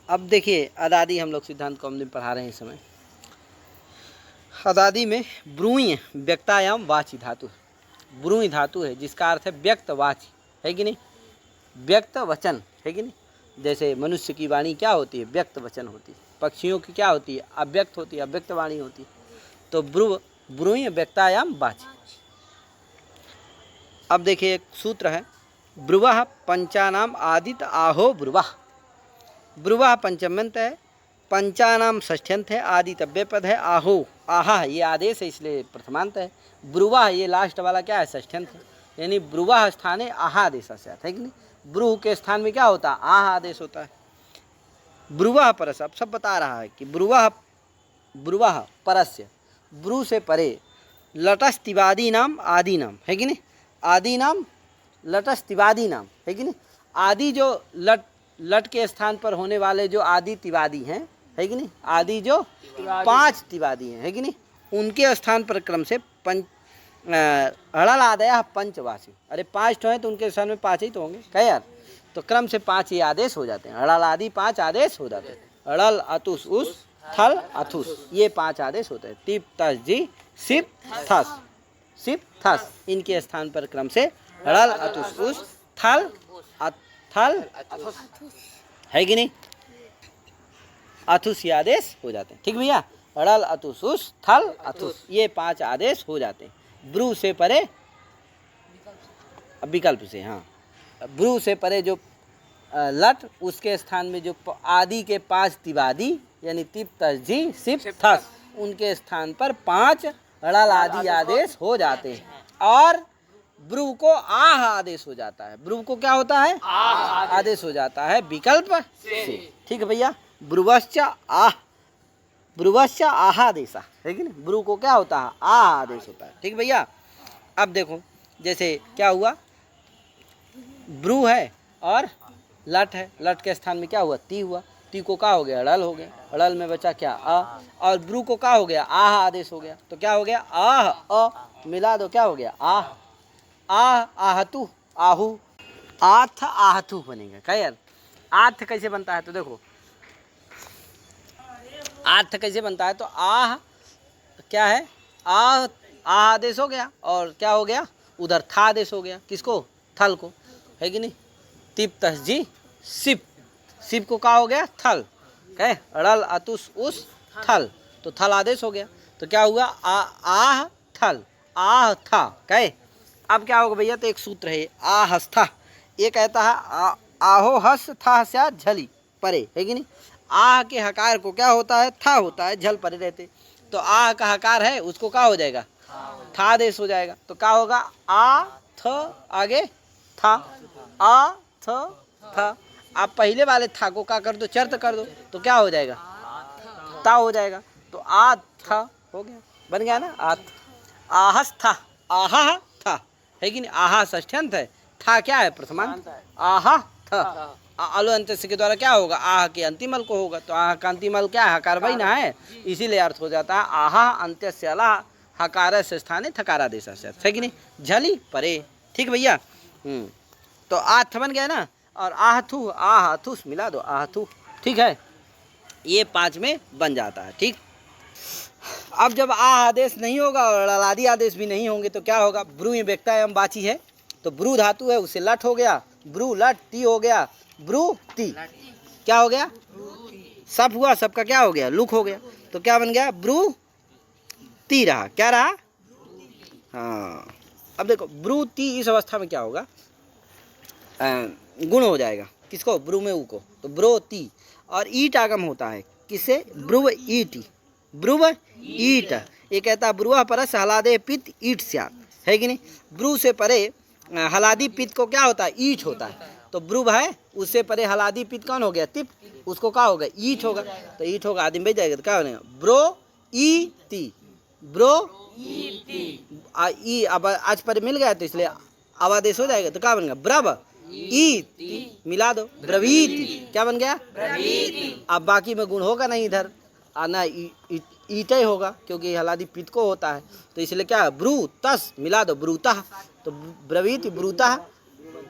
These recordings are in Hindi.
अब देखिए अदादी हम लोग सिद्धांत कौमुदी में पढ़ा रहे हैं इस समय। अदादी में ब्रूई व्यक्तायाम वाची धातु है। ब्रूई धातु है जिसका अर्थ है व्यक्त वाची, है कि नहीं, व्यक्त वचन, है कि नहीं। जैसे मनुष्य की वाणी क्या होती है, व्यक्त वचन होती है। पक्षियों की क्या होती है, अव्यक्त होती है, अव्यक्त वाणी होती है। तो ब्रूई व्यक्तायाम वाची। अब देखिए एक सूत्र है, ब्रुवः पंचानाम आदित आहो ब्रुवः। ब्रुवः पंचम्यंत है, पंचानाम षष्ठ्यंत है, आदितव्य पद है, आहो आहा ये आदेश है इसलिए प्रथमांत है। ब्रुवः ये लास्ट वाला क्या है, षष्ठ्यंत है, यानी ब्रुवः स्थाने आहा आदेश से है कि नहीं। ब्रूह के स्थान में क्या होता है, आहा आदेश होता है। ब्रुवः परस, अब सब बता रहा है कि ब्रुवः परस्य, ब्रू से परे, लटस्तिवादी नाम आदि नाम, है कि नहीं। आदि नाम लटस्तिवादी नाम, है कि नहीं। आदि जो लट के स्थान पर होने वाले जो आदि तिवादी हैं, है कि नहीं, आदि जो 5 तिवादी हैं, है कि नहीं, उनके स्थान पर क्रम से हड़ल आदया पंचवासी। अरे 5 तो हैं तो उनके स्थान में 5 ही तो होंगे, क्या यार। तो क्रम से 5 ही आदेश हो जाते हैं, हड़ल आदि 5 आदेश हो जाते हैं। हड़ल अतुस उस थल अथुस, ये 5 आदेश होते हैं। टिप तस जी सिप थस, सिप थस, इनके स्थान पर क्रम से हड़ल अतुस उस थल थल है कि नहीं, अथुस ये आदेश हो जाते हैं। ठीक भैया, अड़ल अतुस उस थल अथुस, ये 5 आदेश हो जाते हैं। ब्रू से परे, विकल्प से, हाँ, ब्रू से परे जो लट, उसके स्थान में जो आदि के 5 तिवादी यानी तिप तस जी सिप थस, उनके स्थान पर 5 अड़ल आदि आदेश हो जाते हैं। और ब्रू को आह आदेश हो जाता है। ब्रू को क्या होता है, आदेश हो जाता है विकल्प से। ठीक है भैया, ब्रुवश्च आह, ब्रुवश्च आहादेशा, है कि नहीं। ब्रू को क्या होता है, आह आदेश होता है। ठीक भैया, अब देखो जैसे क्या हुआ, ब्रू है और लट है, लट के स्थान में क्या हुआ, ती हुआ, ती को क्या हो गया, अड़ल हो गया, अड़ल में बचा क्या, आ, और ब्रू को क्या हो गया, आह आदेश हो गया। तो क्या हो गया, आह अ मिला दो, क्या हो गया, आह। आह आहतु आहू, आथ आहतु बनेगा। क्या यार, आथ कैसे बनता है, तो देखो आथ कैसे बनता है, तो आह क्या है, आह आदेश हो गया, और क्या हो गया, उधर था आदेश हो गया, किसको, थल को, है कि नहीं। तिप तस जी सिप, सिप को क्या हो गया, थल, कहे अड़ल अतुस उस थल, तो थल आदेश हो गया। तो क्या हुआ, आह थल, आह था, कहे। अब क्या होगा भैया, तो एक सूत्र है आहस्था, ये कहता है आहो हस था स्या झली परे, है कि नहीं। आह के हकार को क्या होता है, था होता है, झल परे रहते। तो आह का हकार है, उसको क्या हो जाएगा, था आदेश हो जाएगा। तो क्या होगा, आ थ आगे था, आ थ था। आप पहले वाले था को क्या कर दो, चर्त कर दो, तो क्या हो जाएगा, ता हो जाएगा। तो आ था हो गया, बन गया ना, आहस था, आहा था, है कि नहीं। आहा षष्ठ्यंत है, था क्या है, प्रथमांत, आहा था। अलो अंत्य के द्वारा क्या होगा, आह के अंतिमल को होगा। तो आह का अंतिमल क्या है, हकार भाई ना है, इसीलिए अर्थ हो जाता है आहा अंत्य से अला हकार से स्थाने थकारादेश, है कि नहीं, झली परे। ठीक भैया, तो आथ बन गया ना, और आहथु आहथुस मिला दो, आहथु, ठीक है, ये 5 में बन जाता है। ठीक, अब जब आ आदेश नहीं होगा और अलादी आदेश भी नहीं होंगे तो क्या होगा, ब्रू व्यक्ता एवं बाची है, तो ब्रू धातु है, उससे लट हो गया, ब्रू लट ती हो गया, ब्रू ती क्या हो गया, सब हुआ, सबका क्या हो गया, लुक हो गया। तो क्या बन गया, ब्रू ती रहा, क्या रहा, हाँ। अब देखो ब्रू ती इस अवस्था में क्या होगा, गुण हो जाएगा, किसको, ब्रू में ऊ को, तो ब्रो ती, और ईट आगम होता है, किससे, ब्रुव ईटी, ब्रुव ईट, ये कहता है ब्रुआ परस हलादे पित ईट स्यात्, है कि नहीं। ब्रू से परे हलादी पित को क्या होता है, ईट होता है। तो ब्रुव है, उससे परे हलादी पित कौन हो गया, तिप, उसको क्या होगा, ईट होगा। तो ईट होगा, आदमी बच जाएगा, तो क्या बनेगा, ब्रो ई ती, ब्रो ई, अब आज पर मिल गया तो इसलिए अब आदेश हो जाएगा। तो क्या बनेगा, ब्रव ई मिला दो, ब्रवीति, क्या बन गया, ब्रवीति। अब बाकी में गुण होगा नहीं इधर, आना ईटे होगा, क्योंकि हलादी पित को होता है, तो इसलिए क्या है, ब्रू तस मिला दो, ब्रूता, तो ब्रवीति ब्रूता,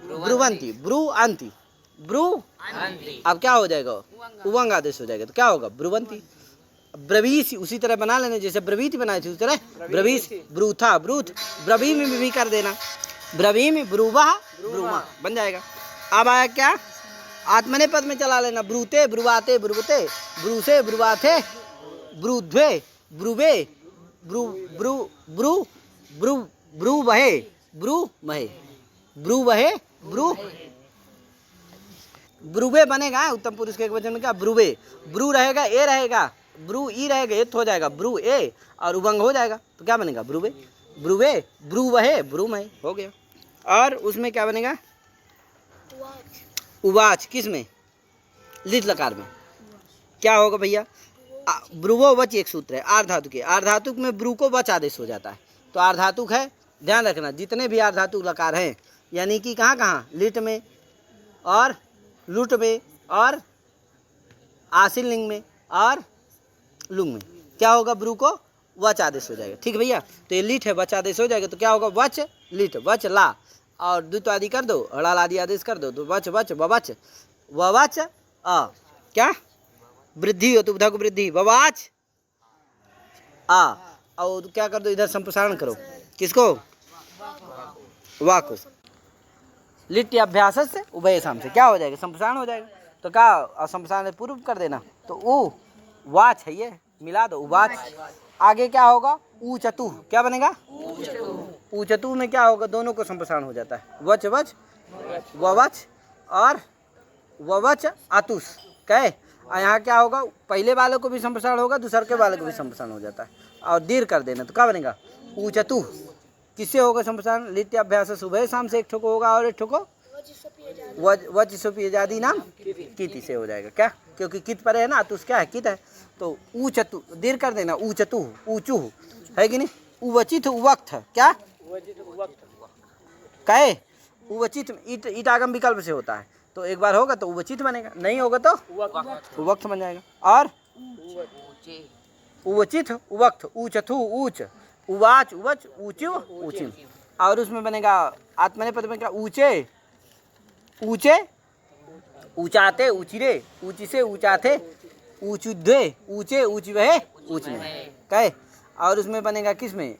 ब्रुवंती ब्रू अंति, ब्रू, अब क्या हो जाएगा, उवंग आदेश हो जाएगा, तो क्या होगा, ब्रुवंती। ब्रवीसी उसी तरह बना लेना जैसे ब्रवीति बनाई थी उसी तरह, ब्रवीस, ब्रूथा, ब्रूथ, ब्रवी में भी कर देना, ब्रवी में ब्रुवा, ब्रुमा बन जाएगा। अब आया क्या, आत्मने पद में चला लेना, ब्रूते, ब्रुवाते, ब्रुवते, ब्रूसे, ब्रुवाथे, ब्रूध्वे, ब्रुवे, ब्रू ब्रू ब्रू ब्रू ब्रू वहे, ब्रू महे, ब्रू वहे, ब्रू ब्रुवे बनेगा उत्तम पुरुष के एक वचन में, क्या ब्रुवे, ब्रू रहेगा, ए रहेगा, ब्रू ई रहेगा, एथ हो जाएगा, ब्रू ए और उबंग हो जाएगा, तो क्या बनेगा, ब्रुवे, ब्रुवे, ब्रू वहे, ब्रू महे हो गया। और उसमें क्या बनेगा, उवाच, किस में, लिट लकार में क्या होगा भैया, ब्रुवो वच एक सूत्र है आर्धातुक के, आर्धातुक में ब्रू को वच आदेश हो जाता है, तो आर्धातुक है, ध्यान रखना जितने भी आर्धातुक लकार हैं, यानी कि कहाँ कहाँ, लिट में और लुट में और आसिल लिंग में और लुंग में, क्या होगा, ब्रू को वच आदेश हो जाएगा। ठीक भैया, तो ये लिट है, वच आदेश हो जाएगा, तो क्या होगा, वच लिट, वच ला और द्वित्व आदि कर दो, हड़ाल आदि आदेश कर दो, तो वच वच ववच, ववच अ, क्या वृद्धि हो तो उधर को वृद्धि, ववाच आ, और क्या कर दो, इधर संप्रसारण करो, किसको, वा को, लिट अभ्यास से उभय शाम से क्या हो जाएगा, संप्रसारण हो जाएगा, तो क्या संप्रसारण पूर्व कर देना, तो ऊ वाच है, ये मिला दो, उवाच। आगे क्या होगा, ऊचतु, क्या बनेगा, ऊचतु में क्या होगा, दोनों को संप्रसारण हो जाता है, वच वच, ववच और ववच अतुस, कहे, और यहाँ क्या होगा, पहले वाले को भी संप्रसारण होगा, दूसरे के वाले को भी संप्रसारण हो जाता है, और दीर्घ कर देना, तो क्या बनेगा, ऊचतु, किससे होगा संप्रसारण, लिट्य अभ्यास सुबह शाम से, एक ठो को होगा और एक ठो को वच सोपी आजादी नाम किति से हो जाएगा, क्या, क्योंकि कित पर है ना, तो क्या है, कित है, तो ऊचतु दीर्घ कर देना, ऊचतु, ऊचु है कि नहीं, उवचित उवक्त, क्या कहे, उवचित ईट आगम विकल्प से होता है, तो एक बार होगा तो उवचित बनेगा, नहीं होगा तो उवक्त बन जाएगा, और उवचित उवक्त, ऊचथु ऊच, उवाच उवच, ऊचु ऊचिम, और उसमें बनेगा आत्मने पद में क्या, ऊंचे ऊंचे, ऊंचाते, ऊचिरे, ऊंची से ऊंचाते, ऊंचुद्धे, ऊंचे, ऊंच वहे, ऊंच में, कहे, और उसमें बनेगा किस में,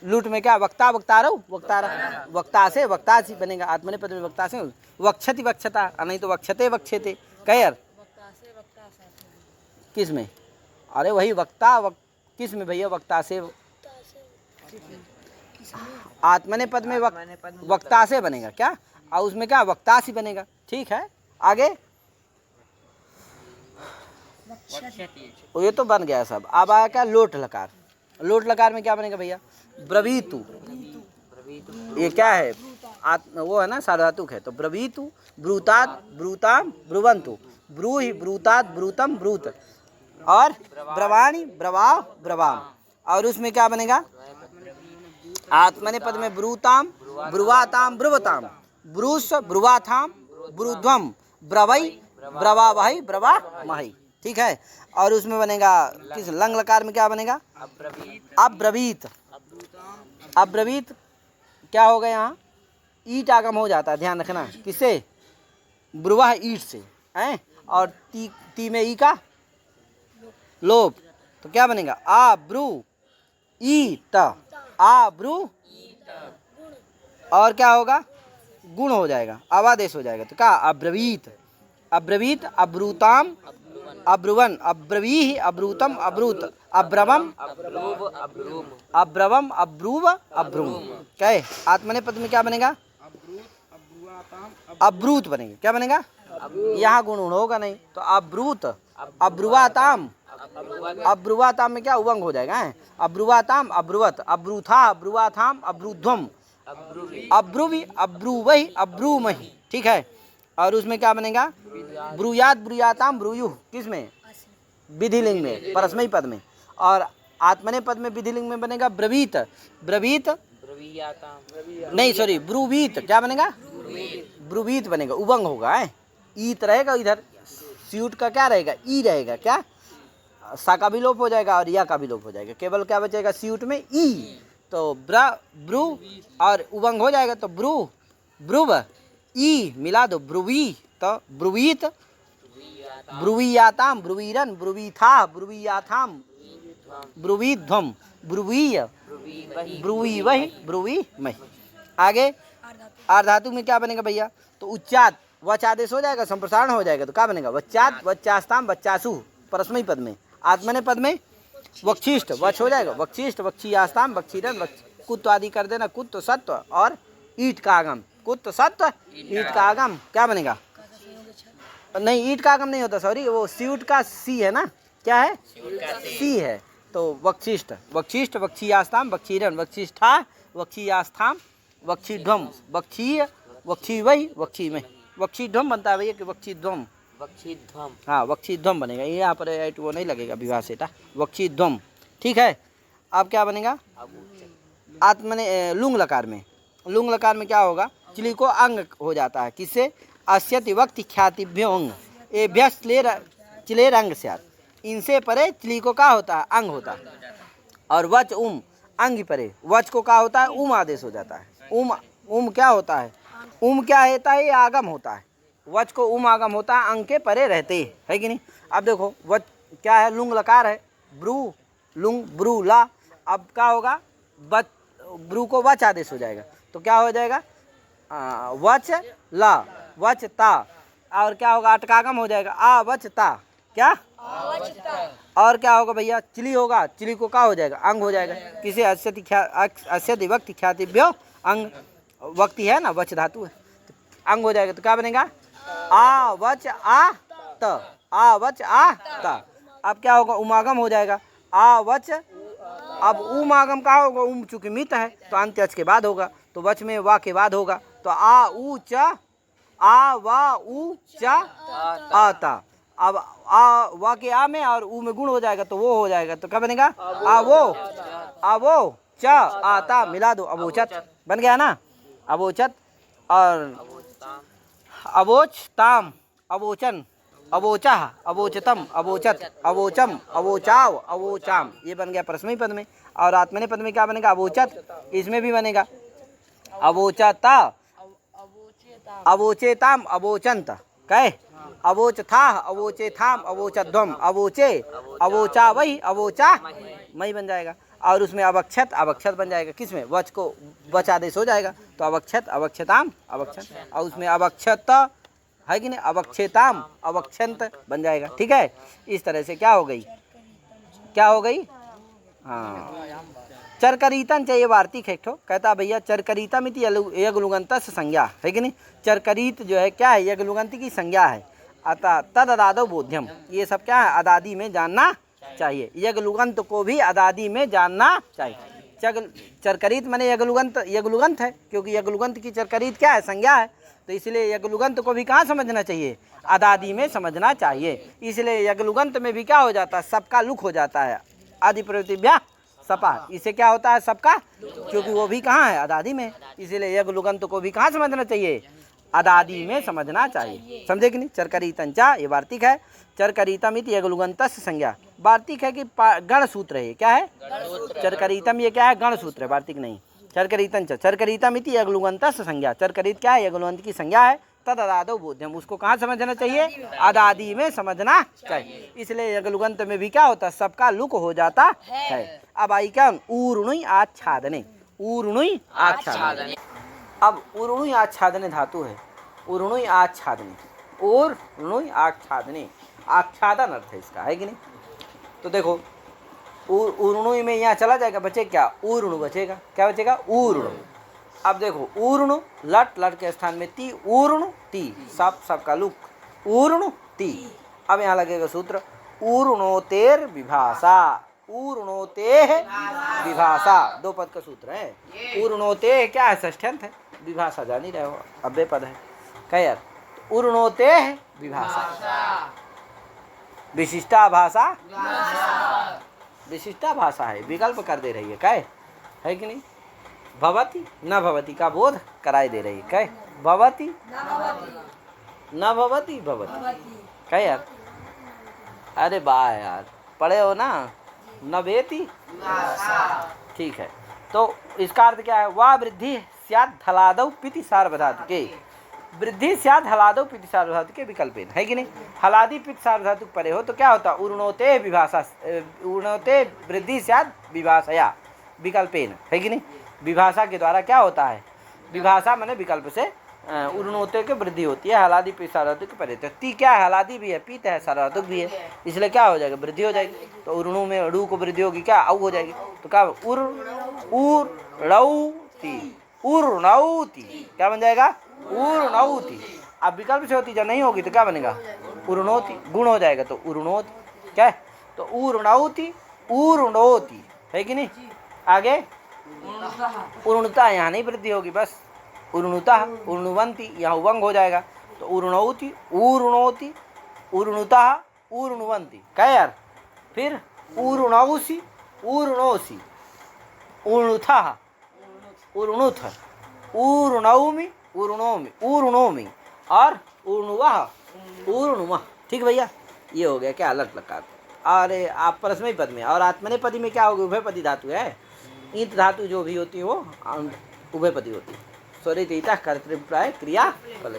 लूट में क्या, वक्ता, वक्तारो, वक्तारा, वक्ता से वक्तासी बनेगा, आत्मने पद में वक्ता से, वक्षति वक्षता, नहीं तो वक्षते वक्षेते, कहे यार किस में, अरे वही वक्ता किस में भैया, वक्ता से, आत्मने पद में वक्ता से बनेगा, क्या, और उसमें क्या, वक्तासी बनेगा, ठीक है। आगे ये तो बन गया सब, अब आया क्या, लोट लकार, लोट लकार में क्या बनेगा भैया, ब्रवीतु, ये क्या है, वो है ना सार्वधातुक है, तो ब्रवीतु, ब्रूतात, ब्रूताम, ब्रुवंतु, ब्रूहि, ब्रूतात, ब्रूतम, ब्रूत, और ब्रवाणी, ब्रवाव, ब्रवाम, और उसमें क्या बनेगा, आत्मने पद में ब्रूताम, ब्रुवाताम, ब्रुवताम, ब्रूस, ब्रुवाथाम, ब्रुध्वम, ब्रवई, ब्रवावही, ब्रवा मही, ठीक है। और उसमें बनेगा किस, लंग लकार में क्या बनेगा, अब्रवीत, अब्रवीत क्या होगा, यहाँ ईट आगम हो जाता है, ध्यान रखना, किससे, ब्रुवा ईट से हैं, और ती में ई का लोप, तो क्या बनेगा, आब्रू ईत, आब्रू, और क्या होगा, गुण हो जाएगा, आवादेश हो जाएगा, तो क्या, अब्रवीत, अब्रवीत, अब्रूताम, अब्रुवन, अब्रवीहि, अब्रूतम, अब्रूत, अब्रवम, अब्रवम, अब्रूव, अब्रूम, कहे, आत्मने पद में क्या बनेगा, अब्रूत बनेगा, क्या बनेगा, यहाँ गुण होगा नहीं, तो अब्रूत, अब्रुवाताम, अब्रुवाताम में क्या, उवंग हो जाएगा, अब्रुवाताम, अब्रुवत, अब्रूथा, अब्रुवाथाम, अब्रुध्वम, अब्रुवि, अब्रुवहि, अब्रुमहि, ठीक है। और उसमें क्या बनेगा, ब्रूयात, ब्रूयाताम, ब्रूयु, किस में, विधिलिंग में, परस्मयी पद में, और आत्मने पद में विधिलिंग में बनेगा ब्रवीत, ब्रवीत नहीं सॉरी ब्रुवीत, क्या बनेगा, ब्रुवीत बनेगा, उबंग होगा, ईत रहेगा, इधर स्यूट का क्या रहेगा, ई रहेगा, क्या, सा का भी लोप हो जाएगा और या का भी लोप हो जाएगा, केवल क्या बचेगा स्यूट में ई, तो ब्र, ब्रू, और उबंग हो जाएगा, तो ब्रू, ब्रुव, ई मिला दो, ब्रुवीत, ब्रुवीत, ब्रुवीयाताम, ब्रुवीरन, ब्रुवीथा, ब्रुवीयाथाम, ब्रुवीध्वम, ब्रुवीय, ब्रुवी वही, ब्रुवी मही। आगे आर धातु में क्या बनेगा भैया? तो उच्चात वच आदेश हो जाएगा, संप्रसारण हो जाएगा, तो क्या बनेगा? वच्चात, वच्चास्ताम, वच्चासु, परस्मई पद में। आत्मने पद में वक्षिष्ठ वच हो जाएगा, वक्षिष्ठ, वक्षीयास्ताम, वक्षीरन, कुत्व आदि कर देना, कुत्व सत्व और ईट का आगम, कुत्व सत्व ईट का आगम क्या बनेगा? नहीं, ईट का आगम नहीं होता, सॉरी, वो सीट का सी है ना, क्या है? सी है। तो वक्षिष्ठ, वक्षिष्ठ, वक्षीयास्ताम, वक्षीरन, वक्षिष्ठा, वक्षीयास्थाम, वक्षीध्वम, वक्षीय, वक्षी वही, वक्षी में, वक्षीध्वम बनता है भैया कि वक्षीध्वम? वक्षीध्वम, हाँ वक्षीध्वम बनेगा, यहाँ पर एट वो नहीं लगेगा विवाह सेटा, वक्षीध्वम, ठीक है। अब क्या बनेगा? आत्मने लुंग लकार में, लुंग लकार में क्या होगा? चिली को अंग हो जाता है, किससे? अस्यति वक्ति ख्यातिभ्यो अंग, एभ्यस चिलेर अंग से, इनसे परे चिली को क्या होता है? अंग होता है। और वच उम अंग परे, वच को क्या होता है? उम आदेश हो जाता है। उम क्या होता है? उम क्या होता है? ये आगम होता है, वच को उम आगम होता है, अंग के परे रहते है कि नहीं। अब देखो वच क्या है? लुंग लकार है, ब्रू, लुंग, ब्रू, ला। अब क्या होगा? बच, ब्रू को वच आदेश हो जाएगा, तो क्या हो जाएगा? वच ला, वच ता, और क्या होगा? अटकागम हो जाएगा, आ वच ता, क्या? और क्या होगा भैया? चिली होगा, चिली को क्या हो जाएगा? अंग हो जाएगा, किसे? अस्यति वक्ति ख्यातिभ्यो अंग, वक्ति है ना, वच धातु है, तो अंग हो जाएगा, तो क्या बनेगा? आ वच आ त, आ वच आ त। अब क्या होगा? उमागम हो जाएगा, आ वच, अब उमागम का होगा? उम चूंकि मित है तो अंत्य के बाद होगा, तो वच में वा के बाद होगा, तो आ उ च, आ वा उ च आता। अब आ वा के आ में और ऊ में गुण हो जाएगा, तो वो हो जाएगा, तो क्या बनेगा? आवो च आता, मिला दो, अवोचत बन गया ना, अवोचत। और अवोच ताम, अवोचन, अवोचा, अवोचतम, अवोचत, अवोचम, अवोचाव, अवोचाम, ये बन गया परस्मई पद में। और आत्मने पद में क्या बनेगा? अवोचत, इसमें भी बनेगा अवोचता, अवोचेताम, अवोचंत, कहे अवोच था, अवोचे थाम, अवोचध्वम, अवोचे, अवोचा वही, अवोचा मई बन जाएगा। और उसमें अवक्षत, अवक्षत बन जाएगा, किसमें? वच को वच आदेश हो जाएगा, तो अवक्षत, अवक्षताम, अवक्षत, और उसमें अवक्षत है कि नहीं, अवक्षेताम, अवक्षंत बन जाएगा, ठीक है। इस तरह से क्या हो गई? क्या हो गई? हाँ, चरकरीतन चाहिए वार्तिक है, ठो कहता भैया चरकरीता मिति यगलुगंत संज्ञा है कि नहीं। चरकरीत जो है क्या है? यगलुगंत की संज्ञा है। अतः तद अदादो बोध्यम, ये सब क्या है? अदादि में जानना चाहिए, यगलुगंत को भी अदादि में जानना चाहिए। चरकरीत माने यगलुगंत, यगलुगंत है, क्योंकि यगलुगंत की चरकरीत क्या है? संज्ञा है, तो इसलिए यगलुगंत को भी कहाँ समझना चाहिए? अदादि में समझना चाहिए। इसलिए यगलुगंत में भी क्या हो जाता है? सबका लुक हो जाता है, आदि प्रवृत्तिभ्यः सपा, इससे क्या होता है? सबका, क्योंकि वो भी कहाँ है? अदादि में, इसलिए यगलुगंत को भी कहाँ समझना चाहिए? अदादि में समझना चाहिए, समझे कि नहीं। चरकरीतंचा ये वार्तिक है, चरकरीतम इति यगलुगंतस्य संज्ञा, वार्तिक है कि गण सूत्र है, क्या है? चरकरीतम ये क्या है? गण सूत्र है, वार्तिक नहीं। चरकरीतंच, चरकरीतम इति यगलुगंतस्य संज्ञा, चरकरीत क्या है? यगलुगंत की संज्ञा है। तद अदादो बोध्यम, उसको कहाँ समझना चाहिए? अदादि में समझना चाहिए। इसलिए यगलुगंत में भी क्या होता है? सबका लुक हो जाता है। अब आई क्या? ऊर्णुई आच्छादने, ऊर्णुई आच्छादने। अब ऊर्णुई आच्छादने धातु है, ऊर्णुई आच्छादने, ऊर्णुई आच्छादने, आच्छादन अर्थ है इसका, है कि नहीं। तो देखो ऊर्णुई में यहाँ चला जाएगा, बचे क्या? ऊर्णु बचेगा, क्या बचेगा? ऊर्णु। अब देखो ऊर्णु, लट, लट के स्थान में ती, ऊर्णु ती, सब का लुक, ऊर्णु ती। अब यहाँ लगेगा सूत्र ऊर्णोतेर विभाषा, ऊर्णोते विभाषा, दो पद का सूत्र है। ऊर्णोते क्या है? षष्ठ्यंत है, विभाषा जान ही रहे हो, अव्यय पद है, क्या यार? ऊर्णोते विभाषा, विशिष्टा भाषा, विशिष्टा भाषा है, विकल्प कर दे रही है, क्या है कि नहीं। भवती न भवती का बोध कराई दे रही है, क्या? भवती न भवती भवती, क्या यार? अरे वाह यार, पढ़े हो ना, न वेती, ठीक है। तो इसका अर्थ क्या है? वाह वृद्धि स्यात् धलादौ पिति सार्वधातुके, वृद्धि स्याद हलादो पित्त सार्वधातुक के विकल्पेन, है कि नहीं। हलादि पित्त सार्वधातुक परे हो तो क्या होता, उर्णोते विभाषा, उर्णोते वृद्धि स्याद विभाषया विकल्पेन, है कि नहीं। विभाषा के द्वारा क्या होता है, विभाषा माने विकल्प से उर्णोते की वृद्धि होती है। हलादि पित्त सार्वधातुक के परे, तो ती क्या है, हलादि भी है, पीत है, सार्वधातुक भी है, इसलिए क्या हो जाएगा, वृद्धि हो जाएगी। तो उर्णु में रू को वृद्धि होगी, क्या औ हो जाएगी, तो क्या उर्णौति, उर्णौति क्या बन जाएगा, उर्णौति। अब विकल्प से होती जब नहीं होगी तो क्या बनेगा, उर्णोति, गुण हो जाएगा तो उर्णोति, क्या है, तो उर्णौति, उर्णोति, है कि नहीं। आगे उर्णुता, यहाँ नहीं वृद्धि होगी, बस उर्णुता, उर्णुवंती, यहाँ उवंग हो जाएगा, तो उर्णौति, उर्णोति, उर्णुता, उर्णुवंती, क्या यार। फिर उर्णौसी, उर्णोसी, उर्णुथा, उर्णुथ, उर्णौमि, उर्णोमि, उर्णोमि और उर्णुवः, उर्णुवः, ठीक भैया। ये हो गया क्या, अलग लकार। अरे आप परस्मैपदी पद में और आत्मनेपदी में क्या होगी, उभयपदी धातु है। ईंत धातु जो भी होती है वो उभयपदी होती है। स्वरित कर्तृप्राय क्रिया फल।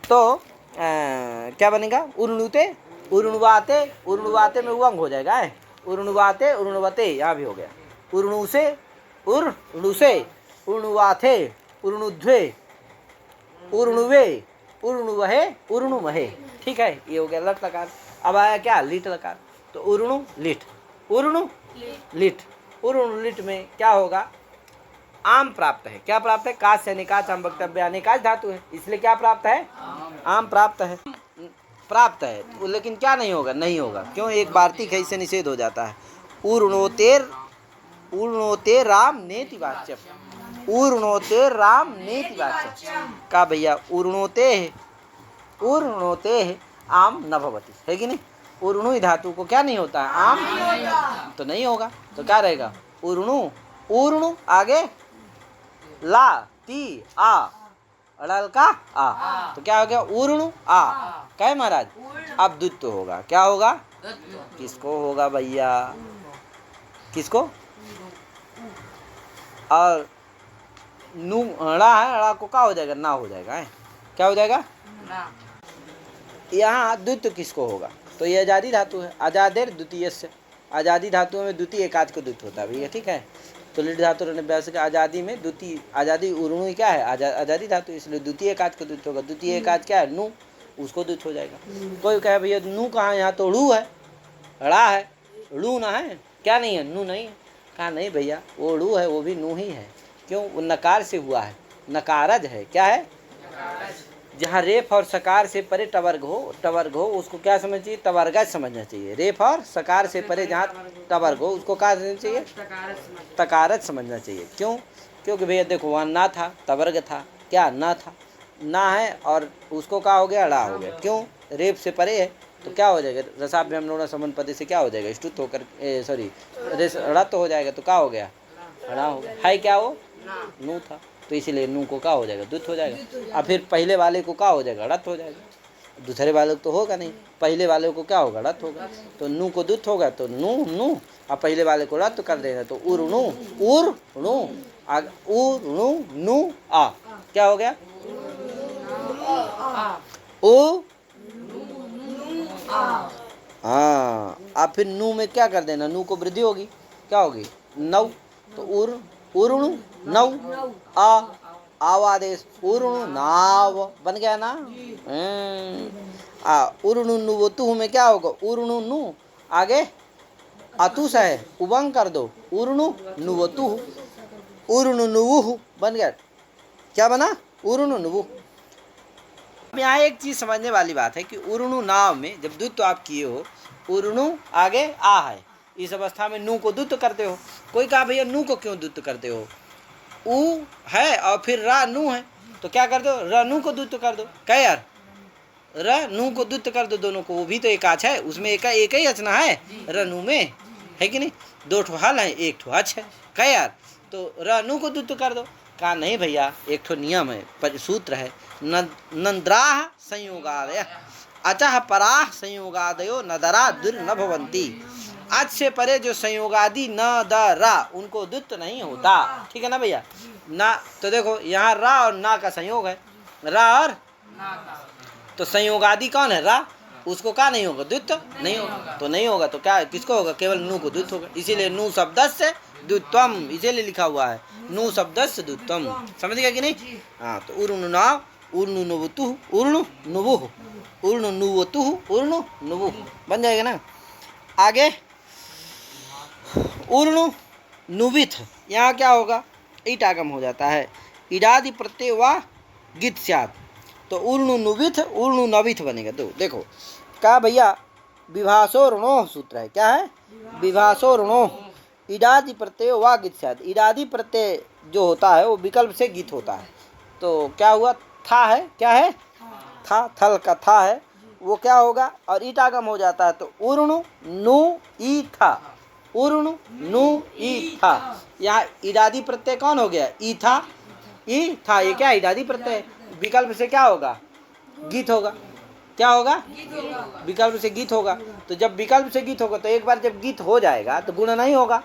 तो क्या बनेगा, उर्णुते, उर्णुवाते, उर्णुवाते में उवंग हो जाएगा, है उर्णुवाते, उर्णुवते, यहाँ भी हो गया। उर्णुसे, उर्णुसे, उर्णुवाथे, उर्णुध्वे, उर्णुवे, उर्णुवहे, उर्णुमहे, ठीक है। ये हो गया लट लकार। अब आया क्या, लिट लकार। तो उर्णु लिट, उर्णु लिट, उर्णु लिट में क्या होगा, आम प्राप्त है। क्या प्राप्त है, काश से निकाच, आम वक्तव्य अनिकाच धातु है, इसलिए क्या प्राप्त है, आम प्राप्त है, प्राप्त है। लेकिन क्या नहीं होगा, नहीं होगा, क्यों, एक वार्तिक है, इससे निषेध हो जाता है। उर्णोतेर, उर्णोते राम नेति वाच्यम, उर्णोते राम नेति वाच्यम, का भैया उर्णोते, उर्णोते आम न भवति, है कि नहीं। उर्णु धातु को क्या नहीं होता है, आम तो नहीं होगा, तो क्या रहेगा, उर्णु, उर्णु, आगे ला ती आ, अड़ल का आ, तो क्या हो गया, उर्णु आ, क्या है महाराज। अब द्वित्व होगा, क्या होगा, किसको होगा भैया, किसको, और नू अड़ा है, अड़ा को क्या हो जाएगा, ना हो जाएगा, है क्या हो जाएगा, यहाँ द्वित्व किसको होगा, तो ये आजादी धातु है, आजादेर द्वितीय से, आजादी धातुओं में द्वितीय एकाच को द्वित्व होता है भैया, ठीक है। तो लिट धातु अभ्यास के आजादी में द्वितीय, आजादी उर्णु क्या है, आजादी धातु, इसलिए द्वितीय एकाच को द्वित्व होगा। द्वितीय एकाच क्या है, नू, उसको द्वित्व हो जाएगा। कोई कहे भैया नू कहाँ, यहाँ तो रू है, ड़ा है, रू ना है, क्या नहीं है, नू नहीं है, कहा नहीं भैया वो रू है, वो भी नू ही है, क्यों, वो नकार से हुआ है, नकारज है, क्या है, जहाँ रेफ और सकार से परे टवर्ग हो, टवर्ग हो उसको क्या समझना चाहिए, तवर्गज समझना चाहिए। रेफ और सकार से परे जहाँ टवर्ग हो उसको क्या समझना चाहिए, तकारज समझना चाहिए। क्यों, क्योंकि भैया देखो वहाँ ना था, तवर्ग था, क्या ना था, ना है, और उसको क्या हो गया, अड़ा हो गया, क्यों, रेफ से परे है, तो क्या हो जाएगा, रसाभ्याम लोड़ा समन पद से क्या हो जाएगा, ष्टुत होकर, सॉरी अड़ा तो हो जाएगा, तो क्या हो गया, अड़ा हो गया, है क्या वो नू था, तो इसीलिए नू को क्या हो जाएगा, द्वित्व हो जाएगा। अब फिर पहले वाले को क्या हो जाएगा, अड़त हो जाएगा, दूसरे वाले को तो होगा नहीं, पहले वाले को क्या होगा, अड़त होगा, तो नू को द्वित्व होगा, तो नू नू, अब पहले वाले को रद्द कर देगा, तो उर्णु, उर्णु, उर्णु नू आ, क्या हो गया, ओ, हाँ। अब फिर नू में क्या कर देना, नू को वृद्धि होगी, क्या होगी, नौ, तो उर्णु नौ, आ, आवादेश उर्णु नाव बन गया ना। उर्णु नुवतु में क्या होगा, उर्णु नु, आगे अतुस है, उबंग कर दो, उर्णु नुवतु, उर्णु नुवु बन गया, क्या बना, उर्णु नुवु। अब यहाँ एक चीज समझने वाली बात है कि उर्णु नाव में जब द्वित्व आप किए हो, उर्णु आगे आ है, इस अवस्था में नू को द्वित्व करते हो। कोई कहा भैया नू को क्यों द्वित्व करते हो, ऊ है और फिर रा नू है, तो क्या कर दो, र नू को द्वित्व कर दो, क्या यार, र नू को द्वित्व कर दो दोनों को, वो भी तो एकाच है, उसमें एक ही रचना है र नू में, है कि नहीं, दो ठो हल है, एक ठो हच है, क्या यार, तो र नू को द्वित्व कर दो। कहा नहीं भैया, एक ठो नियम है, पर सूत्र है, नंद्राह संयोगादय अचह पराह संयोगादयो नदरा दुर न भवंती, आज से परे जो संयोगादि न द रा उनको द्वित्व नहीं होता, ठीक है ना भैया ना। तो देखो यहाँ रा और ना का संयोग है, रा और तो संयोगादि कौन है रा, उसको क्या नहीं होगा, द्वित्व नहीं होगा, तो नहीं होगा तो क्या किसको होगा, केवल नु को द्वित्व होगा। इसीलिए नु शब्दस्य द्वित्वम, इसीलिए लिखा हुआ है नु शब्दस्य द्वित्वम। समझ गया कि नहीं? हाँ, तो उर्णु नाव उर्णु नुवतु उर्णु नुवुः उर्णु नुवतुः उर्णु नुवुः बन जाएगा ना। आगे उर्णु नुविथ, यहाँ क्या होगा, ईट आगम हो जाता है, इडादि प्रत्यय व गित स्यात्, तो उर्णु नुविथ उर्णु नविथ बनेगा। तो देखो क्या भैया, विभाषो ऋणो सूत्र है, क्या है, विभाषो ऋणो, इडादि प्रत्यय व गित स्यात्, इडादि प्रत्यय जो होता है वो विकल्प से गीत होता है। तो क्या हुआ, था है, क्या है, था, थल का था है, वो क्या होगा, और ईट आगम हो जाता है, तो उर्णु नु ई था, उर्णु नु ई था। यहाँ इडादी प्रत्यय कौन हो गया, ई था, ई था, ये क्या इडादी प्रत्यय, विकल्प से क्या होगा, गीत होगा, क्या होगा, विकल्प से गीत होगा। तो जब विकल्प से गीत होगा तो एक बार जब गीत हो जाएगा तो गुण नहीं होगा,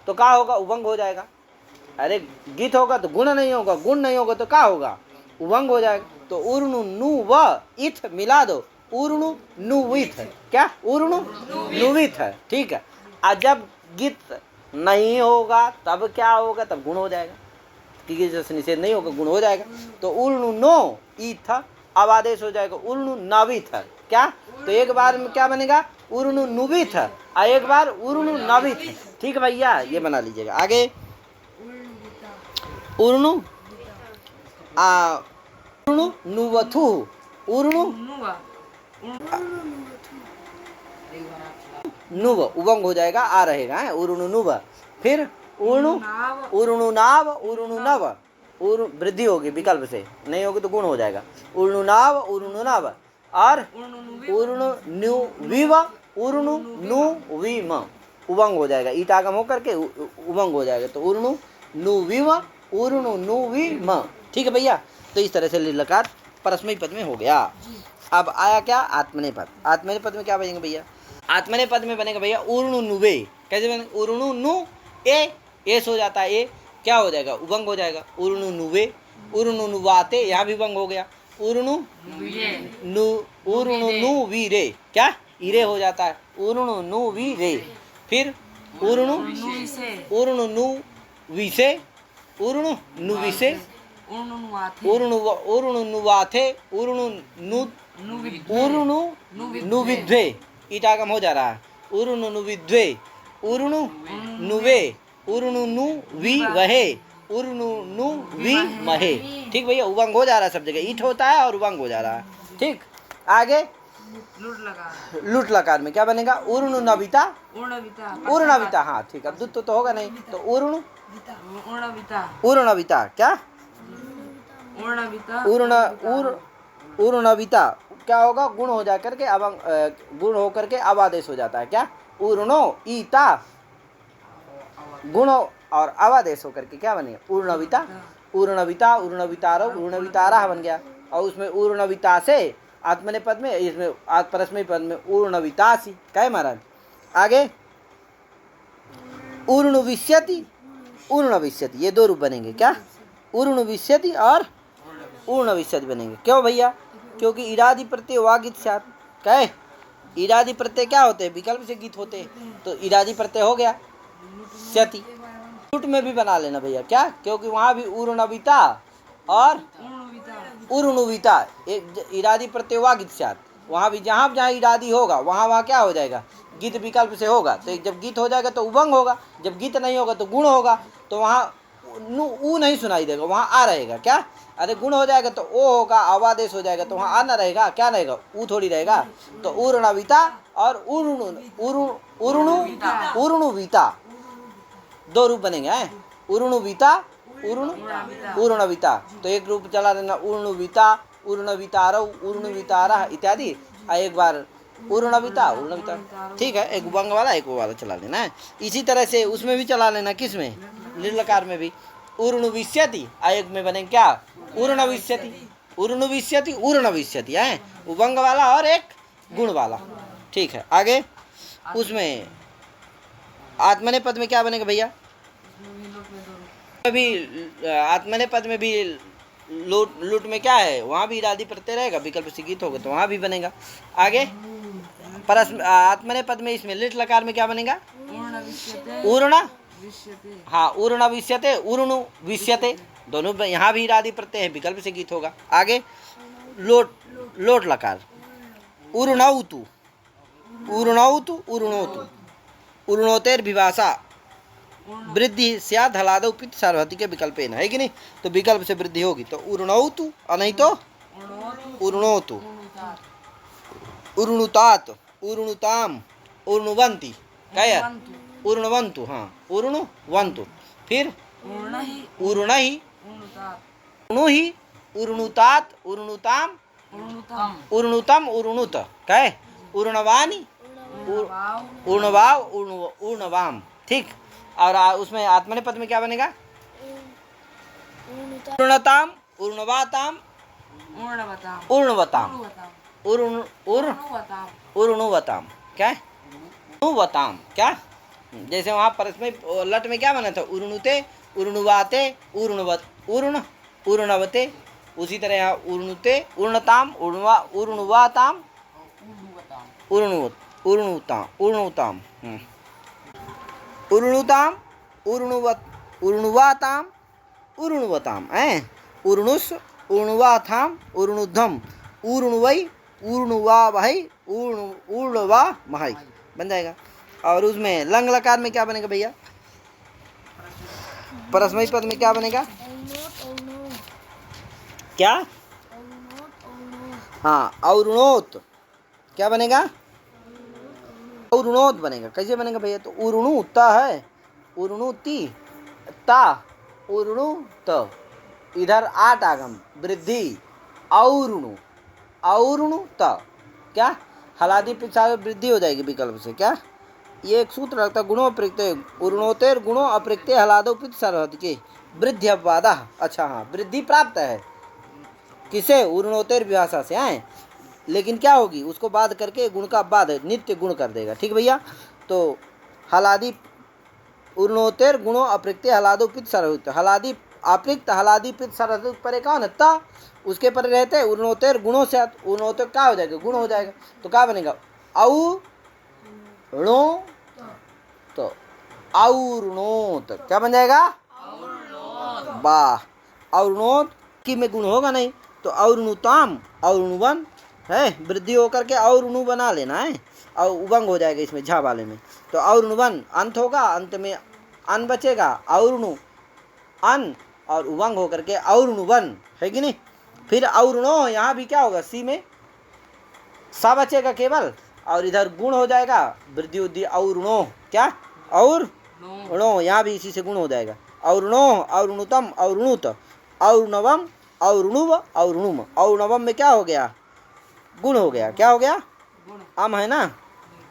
तो क्या होगा, उभंग हो जाएगा। अरे गीत होगा तो गुण नहीं होगा, गुण नहीं होगा तो क्या होगा, उभंग हो जाएगा। तो उर्णु नु व इथ मिला दो, उर्णु नुविथ, क्या उर्णु नुविथ है, ठीक है। और जब गीत नहीं होगा तब क्या होगा, तब गुण हो जाएगा, क्योंकि जैसे निषेध नहीं होगा गुण हो जाएगा। तो उर्णु नो इथ अब आदेश हो जाएगा उर्णु नविथ, क्या, तो एक बार में क्या बनेगा, उर्णु नुविथ और एक बार उर्णु नविथ, ठीक है भैया, ये बना लीजिएगा। आगे उर्णु उर्णु नुवथु, उर्णु नुव उबंग हो जाएगा, आ रहेगा है उर्णु नुव, फिर उर्णु उर्णु नाव उर्णु नव, वृद्धि होगी विकल्प से, नहीं होगी तो गुण हो जाएगा, उर्णु नाव उर्णु नव, और उर्णु नु विव उर्णु नु विम, उबंग हो जाएगा, ईट आगम होकर के उबंग हो जाएगा, तो उर्णु नु विव उर्णु नु विम, ठीक है भैया। तो इस तरह से लकार परस्मय पद में हो गया। अब आया क्या, आत्मनेय पद, आत्मनेय पद में क्या बनेगा भैया, आत्मनेय पद में बनेगा भैया उर्णु नुवे, कैसे बनेगा, उर्णु नु ए, एस हो जाता है, ए क्या हो जाएगा, उभंग हो जाएगा, उर्णु नुवे उर्णु नुवाते, यहाँ भी उभंग हो गया, उर्णु नु उर्णु नु वीरे, क्या इरे हो जाता है, उर्णु नु वीरे, फिर उर्णु उर्णु नु विसे उर्णु नु विसे उर्णु उर्णु नुवाथे उर्णु नु उर्णु नुविद्वे, ईटागम हो जा रहा है, उर्णु नुविद्वे उर्णु नुवे उर्णु नु वी वहे उर्णु नु वी महे, ठीक भैया, उबंग हो जा रहा है सब जगह, ईट होता है और उबंग हो जा रहा है, ठीक। आगे लुट लकार में क्या बनेगा, उर्णु नविता उर्णविता, हाँ ठीक, अब दुत्त तो होगा नहीं, तो उर्णु उर्णविता, क्या उर्णविता क्या होगा, गुण हो जा करके अब गुण हो करके अब आदेश हो जाता है, क्या उर्णो ईता, गुण और अवादेश होकर के क्या बनेगा, उर्णविता उर्णविता उर्णवितारो उर्णवितारा बन गया, और उसमें उर्णविता से आत्मनेय पद में, इसमें परस्मय पद में उर्णवितासी, क्या है महाराज। आगे उर्णुविष्यति उर्णविष्यति, ये दो रूप बनेंगे, क्या उर्णुविष्यति और उर्णविष्यति बनेंगे, क्यों भैया, क्योंकि इरादि प्रत्यय वा गीत स्यात्, क्या है, इरादि प्रत्यय क्या होते हैं, विकल्प से गीत होते हैं, तो इरादि प्रत्यय हो गया स्यति, लुट में भी बना लेना भैया, क्या, क्योंकि वहां भी उर्णविता और उर्णुविता, एक इरादी प्रत्यय वा गीत स्यात्, वहां भी जहां जहां इरादी होगा वहां क्या हो जाएगा, गीत विकल्प से होगा, तो जब गीत हो जाएगा तो उबंग होगा, जब गीत नहीं होगा तो गुण होगा, तो वहां ऊ नहीं सुनाई देगा, वहां आ रहेगा, क्या, अरे गुण हो जाएगा तो ओ होगा, अवादेश हो जाएगा तो वहां आ ना रहेगा, क्या रहेगा, ऊ थोड़ी रहेगा, तो उर्णविता और उर्णुविता दो रूप बनेंगे, हैं उर्णुविता उर्णविता, तो एक रूप चला देना उर्णुविता उर्णवितारो उर्णवितारा इत्यादि, एक बार उर्णविता उर्णविता, ठीक है, एक उबंग वाला एक वो वाला चला लेना है। इसी तरह से उसमें भी चला लेना, किस में, लीलकार में भी उर्णुविष्यति, एक में बनेंगे क्या, उर्णविष्यति उर्णुविष्यति उर्णविष्यति, है उबंग वाला और एक गुण वाला, ठीक है। आगे उसमें आत्मनेय पद में क्या बनेगा भैया, भी आत्मनेय पद में भी लूट लूट में क्या है, वहाँ भी इरादी प्रत्यय रहेगा, विकल्प से गीत होगा तो वहाँ भी बनेगा। आगे परस्म आत्मनेपद में इसमें लिट लकार में क्या बनेगा, ऊर्ण, हाँ ऊर्ण विष्यते, ऊर्णु विष्यते, दोनों यहाँ भी इरादी प्रत्यय है, विकल्प से गीत होगा। आगे लोट, लोट लकार, ऊर्णौतु, ऊर्णौतु, ऊर्णोतु, ऊर्णोतेर विभाषा वृद्धि स्यात् हलादौ पित्त सार्वधातुक के विकल्प है कि नहीं, तो विकल्प से वृद्धि होगी तो ऊर्णौतु, नहीं तो ऊर्णोतु, ऊर्णुतात, ऊर्णुताम, ऊर्णुवन्ति, क्या है ऊर्णवन्तु, हाँ ऊर्णुवन्तु, फिर ऊर्णहि, ऊर्णुहि, ऊर्णुतात, ऊर्णुताम, ऊर्णुतम, ऊर्णुत, क्या है ऊर्णवानि, ऊर्णवाव, ऊर्णवाम, ठीक। और उसमें आत्मनेपद में क्या बनेगा, ऊर्णताम, ऊर्णवाताम, ऊर्णवताम, ऊर्णुवताम, क्या है ऊर्णुवताम, क्या जैसे वहाँ परस्मै लट में क्या बना था, ऊर्णुते, ऊर्णुवाते, ऊर्णवत, ऊर्ण, ऊर्णवते, उसी तरह यहाँ ऊर्णुते, ऊर्णताम, ऊर्णुवाताम, ऊर्णुवत, ऊर्णुताम, ऊर्णुताम, ऊर्णुताम, ऊर्णुवत, ऊर्णुवाताम, ऊर्णुवताम, ऊर्णुस, ऊर्णुवाथाम, ऊर्णुधम, ऊर्णुवै, ऊर्णुवावहै, ऊर्णवामहै, बन जाएगा। और उसमें लंग लकार में क्या बनेगा भैया, परस्मै पद में क्या बनेगा, क्या, हाँ औरुणोत, क्या बनेगा, औरुणोत बनेगा। कैसे बनेगा भैया, तो उर्णु ता है, उर्णुति ता, उर्णु त, इधर आठ आगम वृद्धि, औरुणु, औरुणु त, क्या हलादी पिछा वृद्धि हो जाएगी विकल्प से, क्या ये एक सूत्र लगता है, गुणों अप्रयुक्त, उर्णोतेर गुणों अप्रयुक्त हलादो पित सार्वधातुके वृद्धि अपवादा, अच्छा हाँ वृद्धि प्राप्त है किसे, उर्णोतेर विभाषा से आए, लेकिन क्या होगी उसको बाद करके गुण का बाद है, नित्य गुण कर देगा, ठीक भैया। तो हलादी उर्णोतेर गुणों अप्रयुक्त हलादो पित सार्वधातुक, हलादी अप्रयुक्त हलादी पित सार्वधातुक पर कौन ता, उसके पर रहते हैं उर्णोतेर गुणों से, उर्णोतेर क्या हो जाएगा, गुण हो जाएगा, तो क्या बनेगा, औ णो, तो और्णोत, क्या बन जाएगा, वाह, और्णोत की में गुण होगा नहीं तो और्णुताम, और्णुवन है, वृद्धि होकर के और्णु बना लेना है, और उबंग हो जाएगा इसमें झा वाले में, तो और्णुवन अंत होगा, अंत में अन बचेगा, और्णु अन, और उबंग होकर के और्णुवन, है कि नहीं। फिर और्णो, यहाँ भी क्या होगा, सी में सा बचेगा केवल, और इधर गुण हो जाएगा, वृद्धि उद्धि और्णो, क्या और णो, यहाँ भी इसी से गुण हो जाएगा, और्णो, और्णुतम, और्णुत, और्णवम, और्णुव, और्णुम, और्णवम में क्या हो गया, गुण हो गया, क्या हो गया, अम है ना,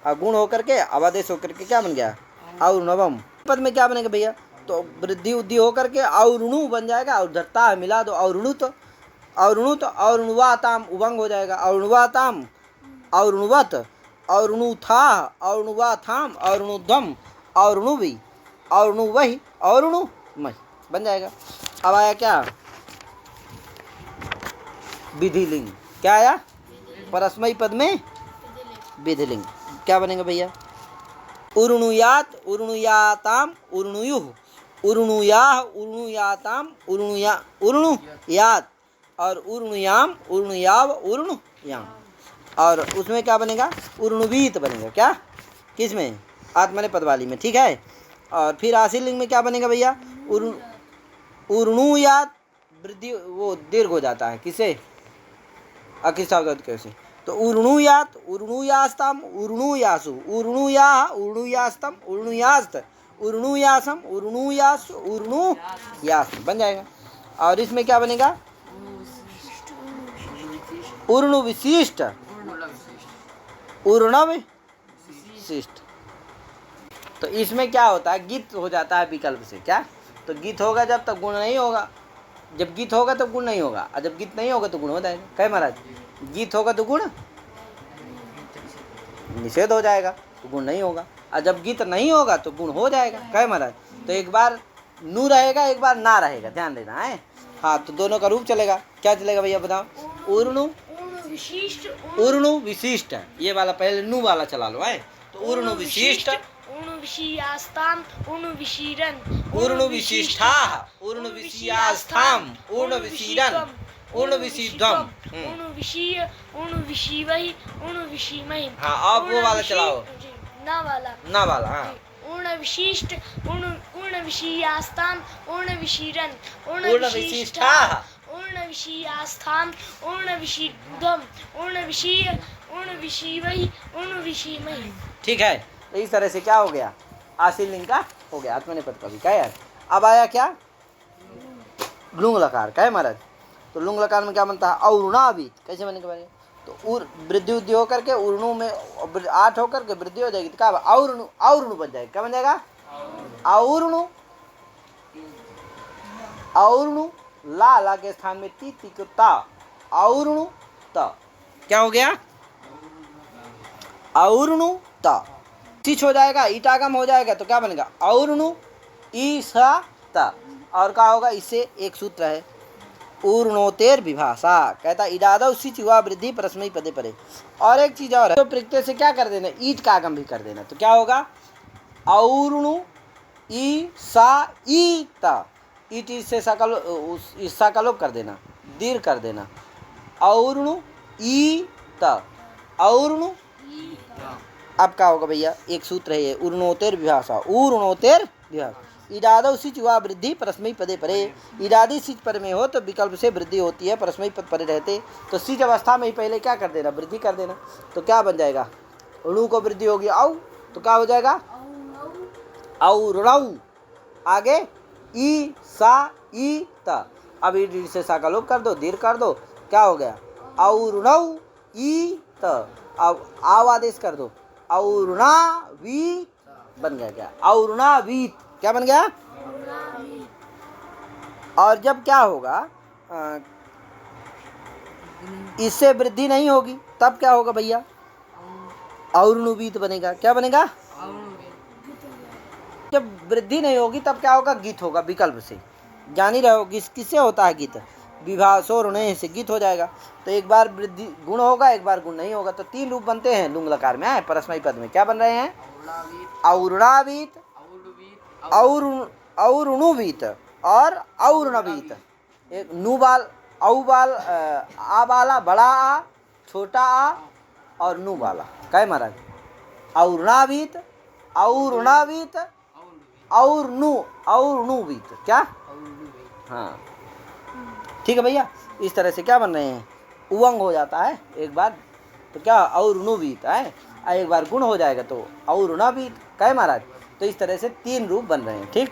और गुण होकर के अवादेश होकर के क्या बन गया, और्णवम। पद में क्या बनेगा भैया, तो वृद्धि उद्धि होकर के और्णु बन जाएगा, और धरता मिला दो और्णुत, और्णुत, और्णुवाताम उभंग हो जाएगा, और्णुवाताम, और्णुवत, और्णुथा, और्णुवाथाम, और्णुधम, और्णुवि, और्णुवहि, और्णुमहि, बन जाएगा। अब आया क्या, विधिलिंग, क्या आया, परस्मै पद में विधिलिंग, क्या बनेगा भैया, उर्णुयात, उर्णुयाताम, उर्णुयुः, उर्णुयाः, उर्णुयाताम, उर्णुया, उर्णुयात, और उर्णुयाम, उर्णुयाव, उर्णुयाम, और उसमें क्या बनेगा, उर्णुवीत बनेगा, क्या किसमें, आत्मनेपद वाली में, ठीक है। और फिर आशीलिंग में क्या बनेगा भैया, उर्णुयात, वृद्धि वो दीर्घ हो जाता है किसे, अकिसावत कैसे, तो उर्णुयात, उर्णुयास्ताम, उर्णुयासु, उर्णुयाः, उर्णुयास्तम, उर्णुयास्त, उर्णुयासम, उर्णुयास, उर्णुयास, बन जाएगा। और इसमें क्या बनेगा, उर्णु विशिष्ट, उर्णव विशिष्ट, तो इसमें क्या होता है, गीत हो जाता है विकल्प से, क्या तो गीत होगा जब तक गुण नहीं होगा, जब गीत होगा तो गुण नहीं होगा, और जब गीत नहीं होगा तो गुण हो जाएगा, क्या महाराज, गीत होगा तो गुण निषेध हो जाएगा, तो गुण नहीं होगा, और जब गीत नहीं होगा तो गुण हो जाएगा, क्या महाराज। तो एक बार नू रहेगा, एक बार ना रहेगा, ध्यान देना है। हाँ तो दोनों का रूप चलेगा। क्या चलेगा भैया बताओ? ऊर्णु विशिष्ट ऊर्णु विशिष्ट। ये वाला पहले नु वाला चला लो है। तो ऊर्णु विशिष्ट ऊर्णु विशियास्ताम ऊर्णु विशीरन ऊर्णु विशिष्टाः ऊर्णु विशियास्थाम ऊर्णु विशीरन ऊर्णु विशीध्वम। ऊर्णु विशीय ऊर्णु विशीवहि ऊर्णु विशीमहि। हाँ अब वो वाला चलाओ, ना वाला हाँ। ऊर्ण विशिष्ट ऊर्ण विशीयास्ताम ऊर्ण विशीरन ऊर्ण विशिष्टाः ऊर्ण विशीयास्थाम ऊर्ण विशीध्वम ऊर्ण विशीय ऊर्ण विशीवहि ऊर्ण विशीमहि। ठीक है। तो इस तरह से क्या हो गया? आशील लिंग का हो गया आत्मनेपद का भी। क्या यार? अब आया क्या? लुंग लकार। क्या है महाराज? तो लुंग लकार में क्या बनता है? औरुणावीत। कैसे बनेगा भाई? तो वृद्धि उद्धि होकर के उर्णु में 8 होकर के वृद्धि हो जाएगी तो क्या औरुणु औरुणु बन जाएगा। क्या बन जाएगा? औरुणु औरुणु ला के स्थान में ती को ता औरुणु ता। क्या हो गया? औरुणु ता। तिच हो जाएगा, ईटागम हो जाएगा तो क्या बनेगा? औरुणु ईसा ता। और क्या होगा? इससे एक सूत्र है ऊर्णोतेर विभाषा। कहता इडादव सिच हुआ वृद्धि परस्मई पदे परे। और एक चीज और है तो प्रत्यय से क्या कर देना? ईट का आगम भी कर देना। तो क्या होगा? औरुणु ई सा ई ता। ईट से सा का लोप कर देना, दीर्घ कर देना। औरुणु ई ता औरुणु। अब क्या होगा भैया? एक सूत्र है ये ऊर्णोतेर विभाषा। ऊर्णोतेर विभाषा। इडादव सिच हुआ वृद्धि परस्मई पदे परे। इडादी सिच पर में हो तो विकल्प से वृद्धि होती है, परस्मई पद परे रहते तो सिच अवस्था में ही पहले क्या कर देना? वृद्धि कर देना। तो क्या बन जाएगा? णु को वृद्धि होगी औ तो क्या हो जाएगा? औरणौ। आगे ई सा ई ता। अब ई से सा का लोप कर दो, दीर्घ कर दो। क्या हो गया? औरणौ ई त। अब आव आदेश कर दो, औरुणावीत बन गया। क्या? औरुणावीत। क्या बन गया? और जब क्या होगा? इससे वृद्धि नहीं होगी तब क्या होगा भैया? औरुणुवीत बनेगा। क्या बनेगा? जब वृद्धि नहीं होगी तब क्या होगा? गीत होगा विकल्प से। जान ही रहे हो किससे होता है गीत? विभाषो ऋणे से गीत हो जाएगा। तो एक बार वृद्धि गुण होगा, एक बार गुण नहीं होगा। तो 3 रूप बनते हैं लुंग लकार में। परस्मई पद में क्या बन रहे हैं? औरुणावीत औरुणुवीत और और्णवीत। एक नु बाल औ बाल आ बाला बड़ा आ छोटा आ और नु बाला। क्या है महाराज? औरुणावीत औरुणावीत औरुणुवीत। क्या? हाँ ठीक है भैया। इस तरह से क्या बन रहे हैं? उवंग हो जाता है एक बार तो क्या? औरुणुवीत है। एक बार गुण हो जाएगा तो औरुणावीत। क्या है महाराज? तो इस तरह से 3 रूप बन रहे हैं। ठीक,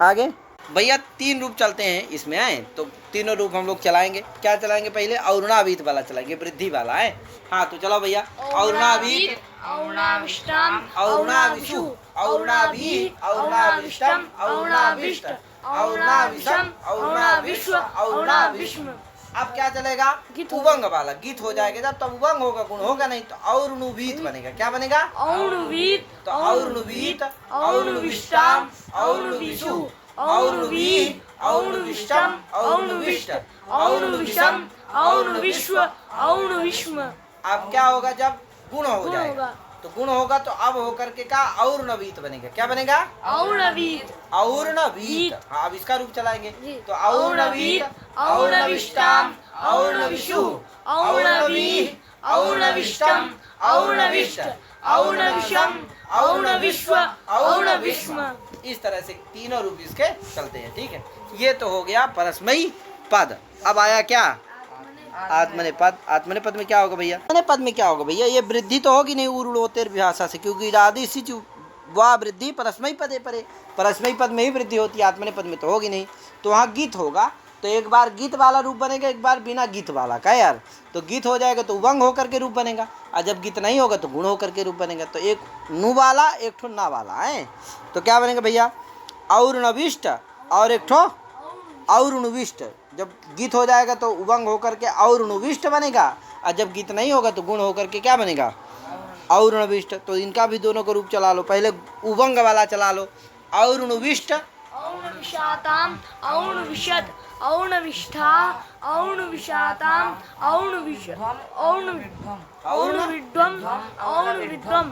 आगे भैया 3 रूप चलते हैं इसमें आए तो तीनों रूप हम लोग चलाएंगे। क्या चलाएंगे? पहले औरुणावीत वाला चलाएंगे, वृद्धि वाला है। हाँ तो चलो भैया। औरुणावीत औरुणाविष्टम औरुणाविषु औरुणावी औरुणाविष्टम औरुणाविष्ट औरुणाविषम औरुणाविश्व औरुणाविष्म। अब क्या चलेगा? उवंग वाला गीत हो जाएगा। जब तब उवंग होगा, गुण होगा नहीं तो औरुणुवीत बनेगा। क्या बनेगा? औरुणुवीत तो औरुणुवीत औरुणुविष्टाम औरुणुविषु औरुणुवी औरुणुविष्टम औरुणुविष्ट औरुणुविषम औरुणुविश्व औरुणुविष्म। अब क्या होगा? जब गुण हो जाएगा तो गुण होगा तो अब होकर के का औरुणवीत बनेगा। क्या बनेगा? औरुणवीत औरुणवीत। हाँ अब इसका रूप चलाएंगे तो औरुणवीत औरुणविष्टाम औरुणविषु औरुणवी औरुणविष्टम औरुणविष्ट औरुणविषम औरुणविश्व औरुणविष्म। इस तरह से तीनों रूप इसके चलते हैं। ठीक है, ये तो हो गया परस्मई पद। अब आया क्या? आत्मनेपद। आत्मनेपद में क्या होगा भैया? आत्मनेपद में क्या होगा भैया? ये वृद्धि तो होगी नहीं ऊर्णोतेर विभाषा से, क्योंकि इडादी सिच वा वृद्धि परस्मई पदे परे। परस्मई पद में ही वृद्धि होती है, आत्मनेपद में तो होगी नहीं। तो वहाँ गीत होगा तो एक बार गीत वाला रूप बनेगा, एक बार बिना गीत वाला। क्या यार? तो गीत हो जाएगा तो उवंग होकर के रूप बनेगा, और जब गीत नहीं होगा तो गुण होकर के रूप बनेगा। तो एक नु वाला एक ठो ना वाला है। तो क्या बनेगा भैया? औरुणविष्ट और एक ठो औरुणविष्ट। जब गीत हो जाएगा तो उवंग होकर के औरुणविष्ट बनेगा, और जब गीत नहीं होगा तो गुण होकर के क्या बनेगा? औरुणविष्ट। तो इनका भी दोनों का रूप चला लो। पहले उवंग वाला चला लो, औरुणविष्ट औरुणविषाताम औरुणविषद औणविष्ठा औणविषाताम औणविध्वम औणविध्वम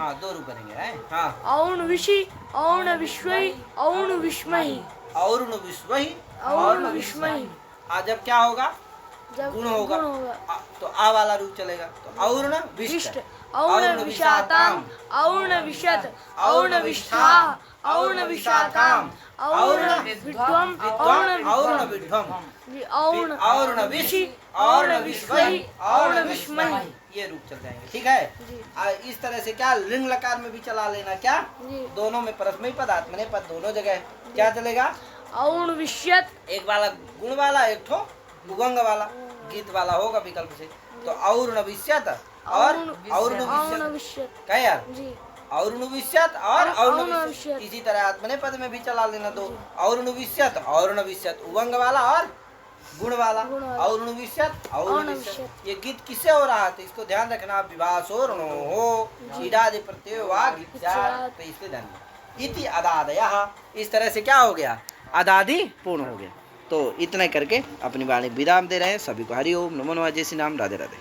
हाँ 2 रूप बनेंगे हैं हाँ औणविषि औणविश्वै औणविष्महि और्णविश्वहि औणविष्महि। आज जब क्या होगा जब गुण होगा तो आ वाला रूप चलेगा तो और्ण विष्ट औणविषाताम औणविशत औणविष्ठा औणविषाताम औणविध्वम और्णविध्वम और्णविषि और्णविश्वहि और्णविष्महि ये रूप चल जाएंगे ठीक है। इस तरह से क्या लिंग लकार में भी चला लेना क्या दोनों में परस्मैपद पद आत्मनेपद दोनों जगह क्या चलेगा औणविष्यत एक वाला गुण वाला एक ठो उगंग वाला गीत वाला होगा विकल्प से तो और्णविष्यत और और्णविष्यत क्या यार और्णविष्यत और और्णविष्यत इसी तरह आत्मनेपद में भी चला लेना दो और्णविष्यत उगंग वाला और गुण वाला और्णविष्यत ये गीत किससे हो रहा है तो इसको ध्यान रखना विभासोर्णो हो ईडादि प्रत्यय वा तो इसको ध्यान इति अदादयः इस तरह से क्या हो गया अदादि पूर्ण हो गया। तो इतना करके अपनी वाणी विराम दे रहे हैं सभी को हरि ओम नमो नमः जय श्री राम राधे राधे।